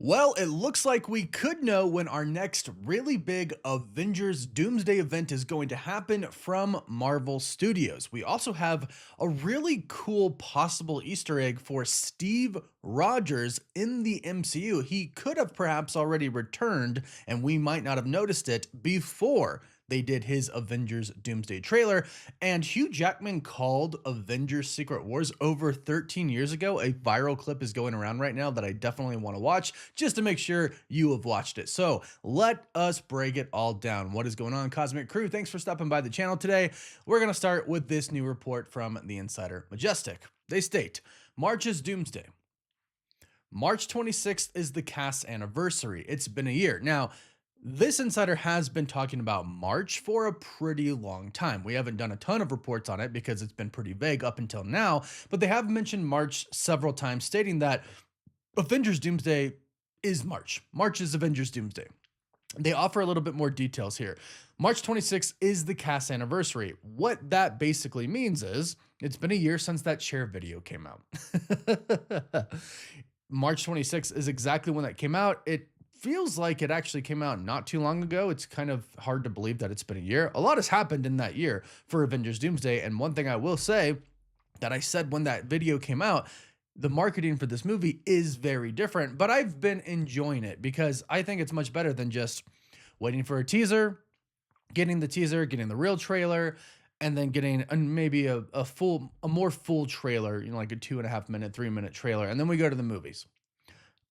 Well, it looks like we could know when our next really big Avengers Doomsday event is going to happen from Marvel Studios. We also have a really cool possible Easter egg for Steve Rogers in the MCU. He could have perhaps already returned, and we might not have noticed it before they did his Avengers Doomsday trailer. And Hugh Jackman called Avengers Secret Wars over 13 years ago. A viral clip is going around right now that I definitely want to watch just to make sure you have watched it. So let us break it all down. What is going on, Cosmic Crew? Thanks for stopping by the channel today. We're going to start with this new report from the insider Majestic. They state, March is Doomsday. March 26th is the cast anniversary. It's been a year. Now, this insider has been talking about March for a pretty long time. We haven't done a ton of reports on it because it's been pretty vague up until now, but they have mentioned March several times, stating that Avengers Doomsday is March. March is Avengers Doomsday. They offer a little bit more details here. March 26th is the cast anniversary. What that basically means is it's been a year since that Cher video came out. March 26th is exactly when that came out. It feels like it actually came out not too long ago. It's kind of hard to believe that it's been a year. A lot has happened in that year for Avengers Doomsday. And one thing I will say that I said when that video came out, the marketing for this movie is very different, but I've been enjoying it because I think it's much better than just waiting for a teaser, getting the real trailer, and then getting maybe a more full trailer, like a 2.5 minute, 3 minute trailer. And then we go to the movies.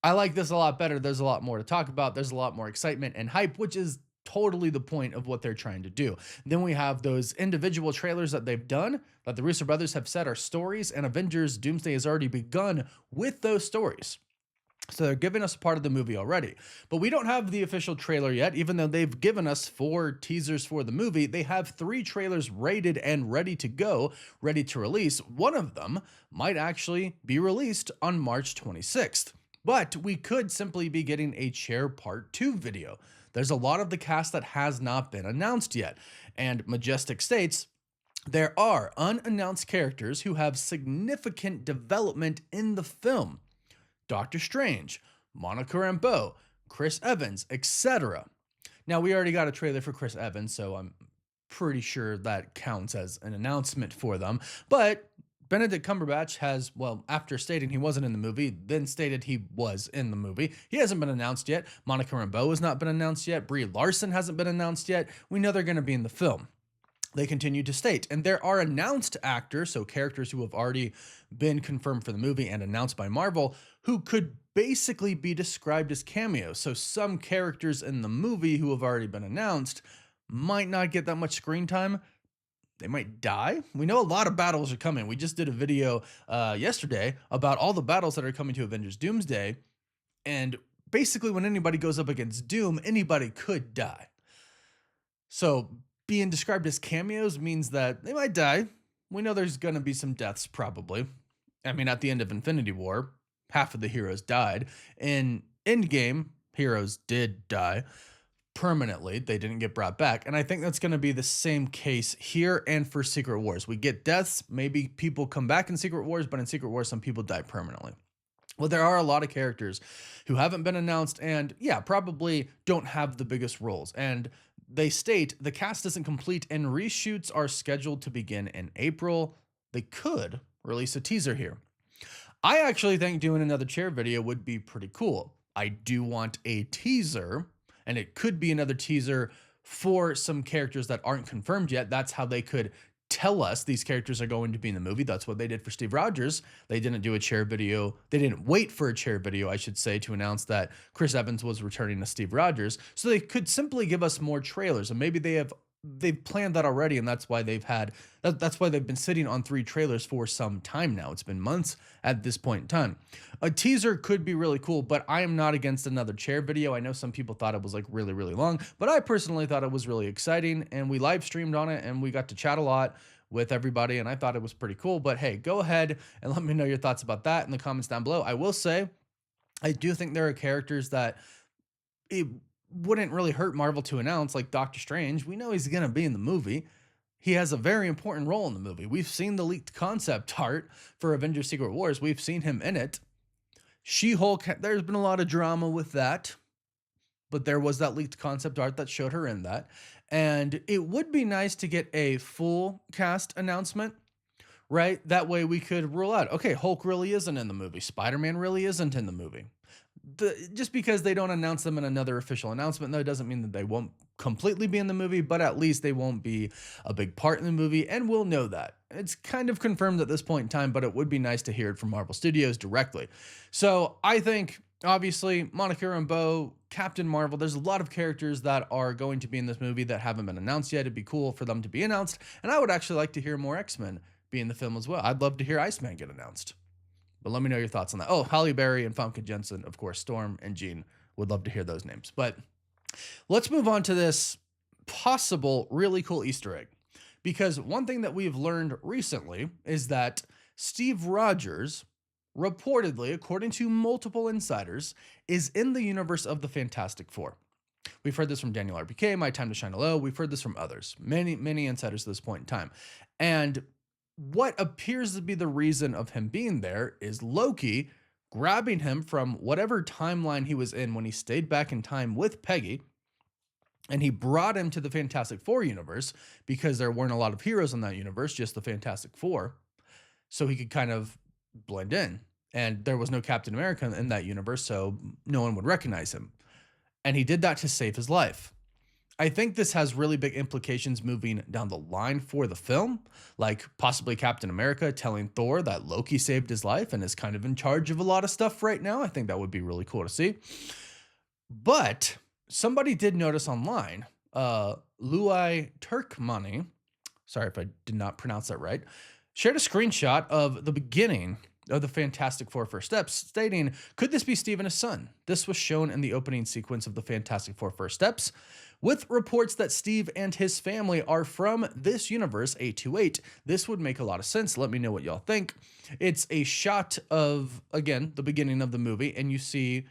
I like this a lot better. There's a lot more to talk about. There's a lot more excitement and hype, which is totally the point of what they're trying to do. Then we have those individual trailers that they've done, that the Russo brothers have said are stories, and Avengers Doomsday has already begun with those stories. So they're giving us part of the movie already. But we don't have the official trailer yet, even though they've given us 4 teasers for the movie. They have 3 trailers rated and ready to go, ready to release. One of them might actually be released on March 26th. But we could simply be getting a Cher Part 2 video. There's a lot of the cast that has not been announced yet. And Majestic states, there are unannounced characters who have significant development in the film. Doctor Strange, Monica Rambeau, Chris Evans, etc. Now, we already got a trailer for Chris Evans, so I'm pretty sure that counts as an announcement for them. But Benedict Cumberbatch has, well, after stating he wasn't in the movie, then stated he was in the movie. He hasn't been announced yet. Monica Rambeau has not been announced yet. Brie Larson hasn't been announced yet. We know they're going to be in the film. They continue to state, and there are announced actors, so characters who have already been confirmed for the movie and announced by Marvel, who could basically be described as cameos. So some characters in the movie who have already been announced might not get that much screen time. They might die. We know a lot of battles are coming. We just did a video yesterday about all the battles that are coming to Avengers Doomsday. And basically when anybody goes up against Doom, anybody could die. So being described as cameos means that they might die. We know there's going to be some deaths probably. I mean, at the end of Infinity War, half of the heroes died. In Endgame, heroes did die permanently. They didn't get brought back. And I think that's going to be the same case here and for Secret Wars. We get deaths. Maybe people come back in Secret Wars, but in Secret Wars, some people die permanently. Well, there are a lot of characters who haven't been announced and, yeah, probably don't have the biggest roles. And they state the cast isn't complete and reshoots are scheduled to begin in April. They could release a teaser here. I actually think doing another Cher video would be pretty cool. I do want a teaser. And it could be another teaser for some characters that aren't confirmed yet. That's how they could tell us these characters are going to be in the movie. That's what they did for Steve Rogers. They didn't do a Cher video. They didn't wait for a Cher video, I should say, to announce that Chris Evans was returning as Steve Rogers. So they could simply give us more trailers. And maybe they've planned that already, and that's why that's why they've been sitting on 3 trailers for some time now. It's been months at this point in time. A teaser could be really cool, but I am not against another Cher video. I know some people thought it was like really, really long, but I personally thought it was really exciting, and we live streamed on it, and we got to chat a lot with everybody, and I thought it was pretty cool. But hey, go ahead and let me know your thoughts about that in the comments down below. I will say, I do think there are characters that it wouldn't really hurt Marvel to announce, like Doctor Strange. We know he's going to be in the movie. He has a very important role in the movie. We've seen the leaked concept art for Avengers Secret Wars. We've seen him in it. She-Hulk, there's been a lot of drama with that, but there was that leaked concept art that showed her in that. And it would be nice to get a full cast announcement, right? That way we could rule out, okay, Hulk really isn't in the movie. Spider-Man really isn't in the movie. Just because they don't announce them in another official announcement, though, doesn't mean that they won't completely be in the movie, but at least they won't be a big part in the movie, and we'll know that. It's kind of confirmed at this point in time, but it would be nice to hear it from Marvel Studios directly. So I think, obviously, Monica Rambeau, Captain Marvel, there's a lot of characters that are going to be in this movie that haven't been announced yet. It'd be cool for them to be announced, and I would actually like to hear more X-Men be in the film as well. I'd love to hear Iceman get announced. But let me know your thoughts on that. Oh, Halle Berry and Famke Jensen, of course, Storm and Jean. Would love to hear those names. But let's move on to this possible really cool Easter egg. Because one thing that we've learned recently is that Steve Rogers, reportedly, according to multiple insiders, is in the universe of the Fantastic Four. We've heard this from Daniel RPK, My Time to Shine Low. We've heard this from others, many insiders at this point in time. And what appears to be the reason of him being there is Loki grabbing him from whatever timeline he was in when he stayed back in time with Peggy, and he brought him to the Fantastic Four universe because there weren't a lot of heroes in that universe, just the Fantastic Four, so he could kind of blend in. And there was no Captain America in that universe, so no one would recognize him. And he did that to save his life. I think this has really big implications moving down the line for the film, like possibly Captain America telling Thor that Loki saved his life and is kind of in charge of a lot of stuff right now. I think that would be really cool to see. But somebody did notice online, Luai Turkmani, sorry if I did not pronounce that right, shared a screenshot of the beginning of the Fantastic Four First Steps, stating, could this be Steve and his son? This was shown in the opening sequence of the Fantastic Four First Steps, with reports that Steve and his family are from this universe, 828. This would make a lot of sense. Let me know what y'all think. It's a shot of, again, the beginning of the movie, and you see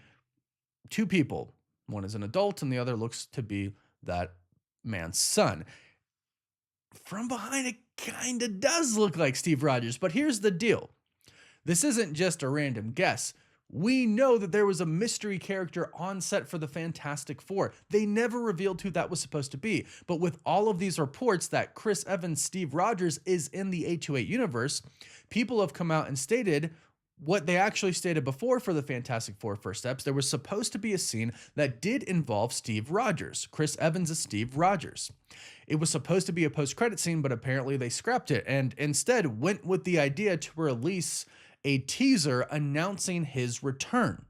two people. One is an adult, and the other looks to be that man's son. From behind, it kind of does look like Steve Rogers, but here's the deal. This isn't just a random guess. We know that there was a mystery character on set for the Fantastic Four. They never revealed who that was supposed to be. But with all of these reports that Chris Evans, Steve Rogers is in the 828 universe, people have come out and stated what they actually stated before for the Fantastic Four First Steps. There was supposed to be a scene that did involve Steve Rogers. Chris Evans is Steve Rogers. It was supposed to be a post-credit scene, but apparently they scrapped it and instead went with the idea to release a teaser announcing his return,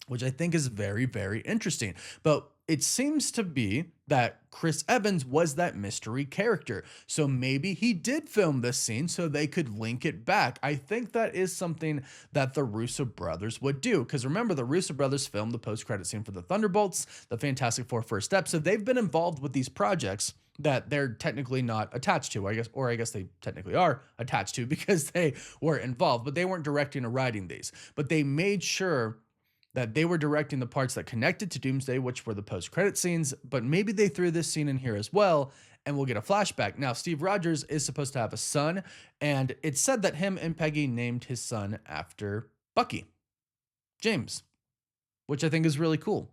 which I think is very interesting. But it seems to be that Chris Evans was that mystery character. So maybe he did film this scene so they could link it back. I think that is something that the Russo brothers would do. Because remember, the Russo brothers filmed the post-credit scene for the Thunderbolts, the Fantastic Four First Steps. So they've been involved with these projects that they're technically not attached to, I guess they technically are attached to because they were involved, but they weren't directing or writing these. But they made sure that they were directing the parts that connected to Doomsday, which were the post-credit scenes, but maybe they threw this scene in here as well, and we'll get a flashback. Now, Steve Rogers is supposed to have a son, and it's said that him and Peggy named his son after Bucky, James, which I think is really cool.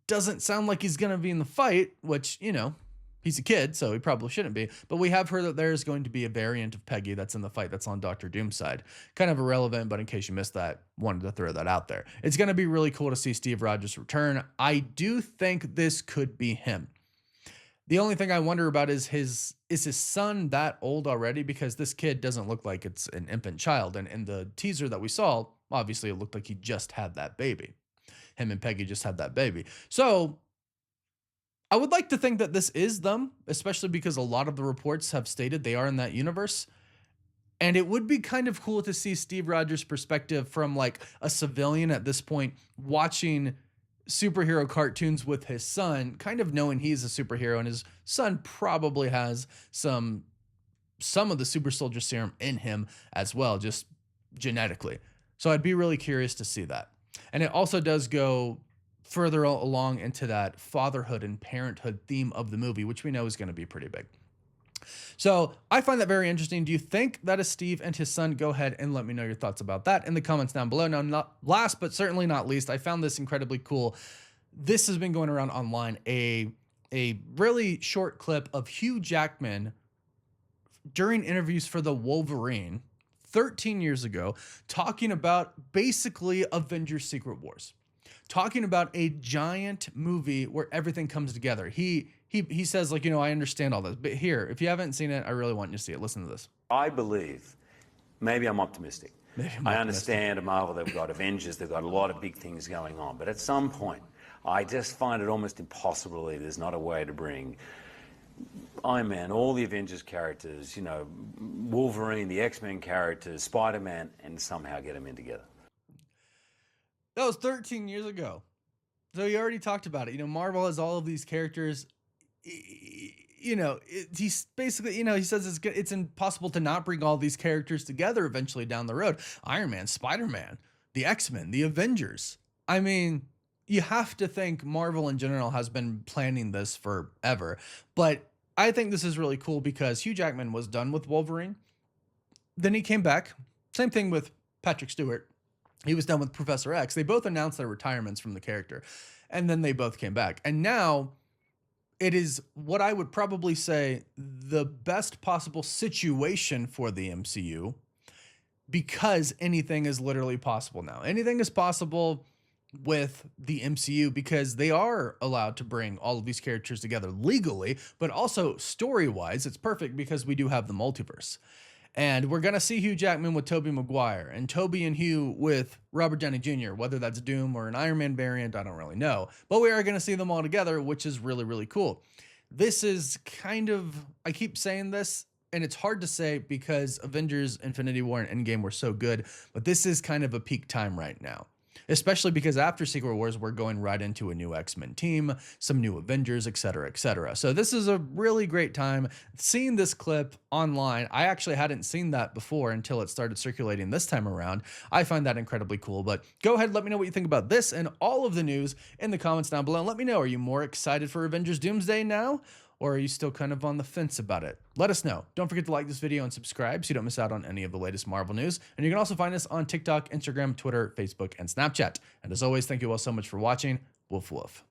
Doesn't sound like he's going to be in the fight, which, you know, he's a kid, so he probably shouldn't be. But we have heard that there's going to be a variant of Peggy that's in the fight that's on Doctor Doom's side. Kind of irrelevant, but in case you missed that, wanted to throw that out there. It's going to be really cool to see Steve Rogers return. I do think this could be him. The only thing I wonder about is his son that old already? Because this kid doesn't look like it's an infant child. And in the teaser that we saw, obviously it looked like he just had that baby. Him and Peggy just had that baby. So I would like to think that this is them, especially because a lot of the reports have stated they are in that universe. And it would be kind of cool to see Steve Rogers' perspective from like a civilian at this point watching superhero cartoons with his son, kind of knowing he's a superhero and his son probably has some of the super soldier serum in him as well, just genetically. So I'd be really curious to see that. And it also does go further along into that fatherhood and parenthood theme of the movie, which we know is going to be pretty big. So I find that very interesting. Do you think that is Steve and his son? Go ahead and let me know your thoughts about that in the comments down below. Now, not last but certainly not least, I found this incredibly cool. This has been going around online, a really short clip of Hugh Jackman during interviews for the Wolverine 13 years ago, talking about basically Avengers Secret Wars, talking about a giant movie where everything comes together. He says, like, you know, I understand all this, but here, if you haven't seen it, I really want you to see it. Listen to this. I believe, maybe I'm optimistic. I understand at Marvel they've got Avengers, they've got a lot of big things going on, but at some point, I just find it almost impossible to believe there's not a way to bring Iron Man, all the Avengers characters, you know, Wolverine, the X-Men characters, SpiderMan, and somehow get them in together. That was 13 years ago. So he already talked about it. You know, Marvel has all of these characters. You know, he's basically, you know, he says it's impossible to not bring all these characters together eventually down the road. Iron Man, Spider-Man, the X-Men, the Avengers. I mean, you have to think Marvel in general has been planning this forever. But I think this is really cool because Hugh Jackman was done with Wolverine. Then he came back. Same thing with Patrick Stewart. He was done with Professor X. They both announced their retirements from the character. And then they both came back. And now it is what I would probably say the best possible situation for the MCU, because anything is literally possible now. Anything is possible with the MCU because they are allowed to bring all of these characters together legally, but also story-wise, it's perfect because we do have the multiverse. And we're going to see Hugh Jackman with Tobey Maguire and Tobey and Hugh with Robert Downey Jr., whether that's Doom or an Iron Man variant, I don't really know. But we are going to see them all together, which is really, really cool. This is kind of, I keep saying this, and it's hard to say because Avengers Infinity War and Endgame were so good, but this is kind of a peak time right now. Especially because after Secret Wars, we're going right into a new X-Men team, some new Avengers, etc., etc. So this is a really great time. Seeing this clip online, I actually hadn't seen that before until it started circulating this time around. I find that incredibly cool. But go ahead, let me know what you think about this and all of the news in the comments down below. And let me know, are you more excited for Avengers Doomsday now? Or are you still kind of on the fence about it? Let us know. Don't forget to like this video and subscribe so you don't miss out on any of the latest Marvel news. And you can also find us on TikTok, Instagram, Twitter, Facebook, and Snapchat. And as always, thank you all so much for watching. Woof woof.